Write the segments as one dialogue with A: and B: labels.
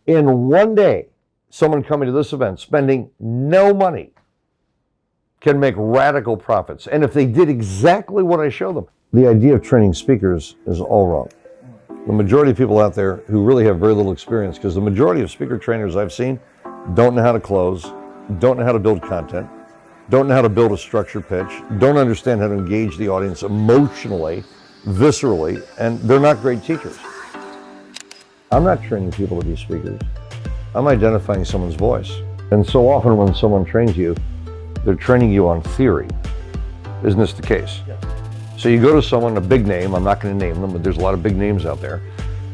A: In one day, someone coming to this event, spending no money, can make radical profits. And if they did exactly what I show them, the idea of training speakers is all wrong. The majority of people out there who really have very little experience, because the majority of speaker trainers I've seen don't know how to close, don't know how to build content, don't know how to build a structured pitch, don't understand how to engage the audience emotionally, viscerally, and they're not great teachers. I'm not training people to be speakers. I'm identifying someone's voice. And so often when someone trains you, they're training you on theory. Isn't this the case? Yes. So you go to someone, a big name, I'm not going to name them, but there's a lot of big names out there,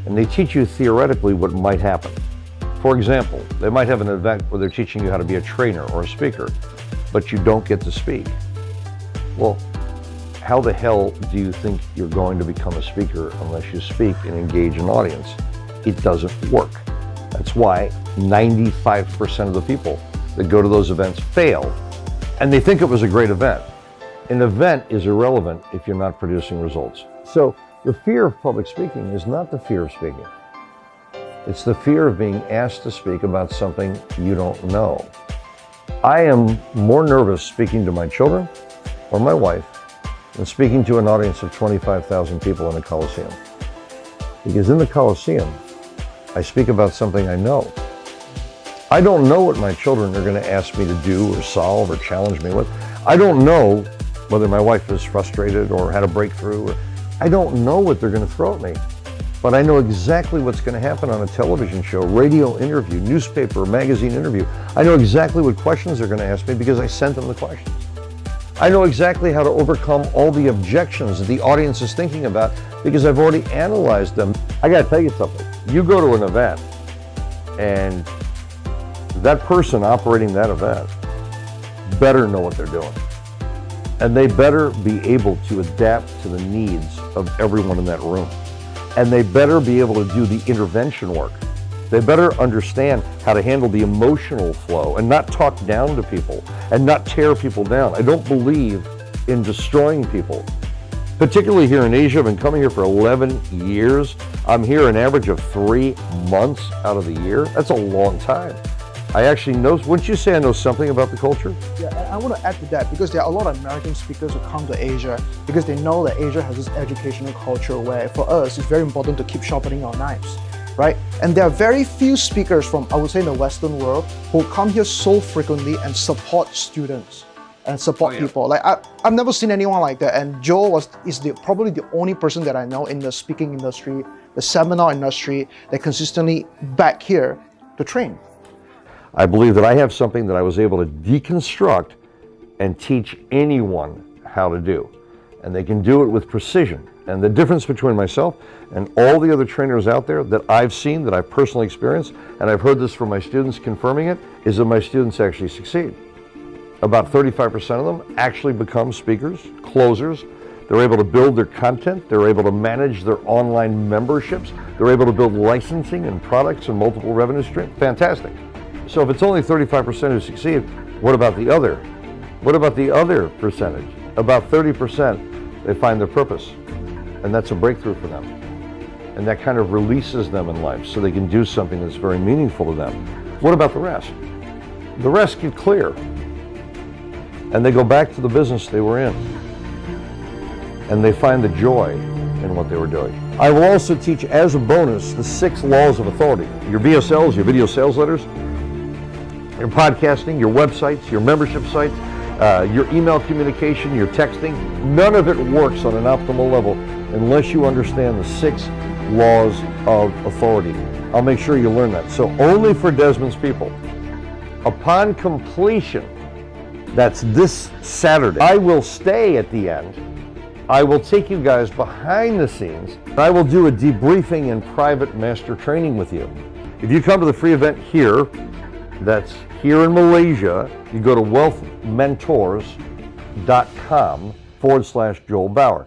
A: and they teach you theoretically what might happen. For example, they might have an event where they're teaching you how to be a trainer or a speaker, but you don't get to speak. Well, how the hell do you think you're going to become a speaker unless you speak and engage an audience? It doesn't work. That's why 95% of the people that go to those events fail, and they think it was a great event. An event is irrelevant if you're not producing results. So the fear of public speaking is not the fear of speaking. It's the fear of being asked to speak about something you don't know. I am more nervous speaking to my children or my wife than speaking to an audience of 25,000 people in a Coliseum. Because in the Coliseum, I speak about something I know. I don't know what my children are going to ask me to do or solve or challenge me with. I don't know whether my wife is frustrated or had a breakthrough. I don't know what they're going to throw at me. But I know exactly what's going to happen on a television show, radio interview, newspaper, magazine interview. I know exactly what questions they're going to ask me because I sent them the questions. I know exactly how to overcome all the objections that the audience is thinking about because I've already analyzed them. I got to tell you something. You go to an event and that person operating that event better know what they're doing. And they better be able to adapt to the needs of everyone in that room. And they better be able to do the intervention work. They better understand how to handle the emotional flow and not talk down to people and not tear people down. I don't believe in destroying people. Particularly here in Asia, I've been coming here for 11 years. I'm here an average of 3 months out of the year. That's a long time. I actually know, wouldn't you say I know something about the culture?
B: Yeah, and I want to add to that because there are a lot of American speakers who come to Asia because they know that Asia has this educational culture where for us it's very important to keep sharpening our knives, right? And there are very few speakers from, I would say, in the Western world who come here so frequently and support students and support people. Like I've never seen anyone like that, and Joe is probably the only person that I know in the speaking industry, the seminar industry, that consistently back here to train.
A: I believe that I have something that I was able to deconstruct and teach anyone how to do. And they can do it with precision. And the difference between myself and all the other trainers out there that I've seen, that I've personally experienced, and I've heard this from my students confirming it, is that my students actually succeed. About 35% of them actually become speakers, closers. They're able to build their content. They're able to manage their online memberships. They're able to build licensing and products and multiple revenue streams. Fantastic. So if it's only 35% who succeed, what about the other? What about the other percentage? About 30%, they find their purpose. And that's a breakthrough for them. And that kind of releases them in life so they can do something that's very meaningful to them. What about the rest? The rest get clear. And they go back to the business they were in. And they find the joy in what they were doing. I will also teach as a bonus the 6 laws of authority. Your VSLs, your video sales letters, your podcasting, your websites, your membership sites, your email communication, your texting. None of it works on an optimal level unless you understand the 6 laws of authority. I'll make sure you learn that. So only for Desmond's people. Upon completion, that's this Saturday, I will stay at the end. I will take you guys behind the scenes. I will do a debriefing and private master training with you. If you come to the free event here, that's here in Malaysia, you go to wealthmentors.com/Joel Bauer.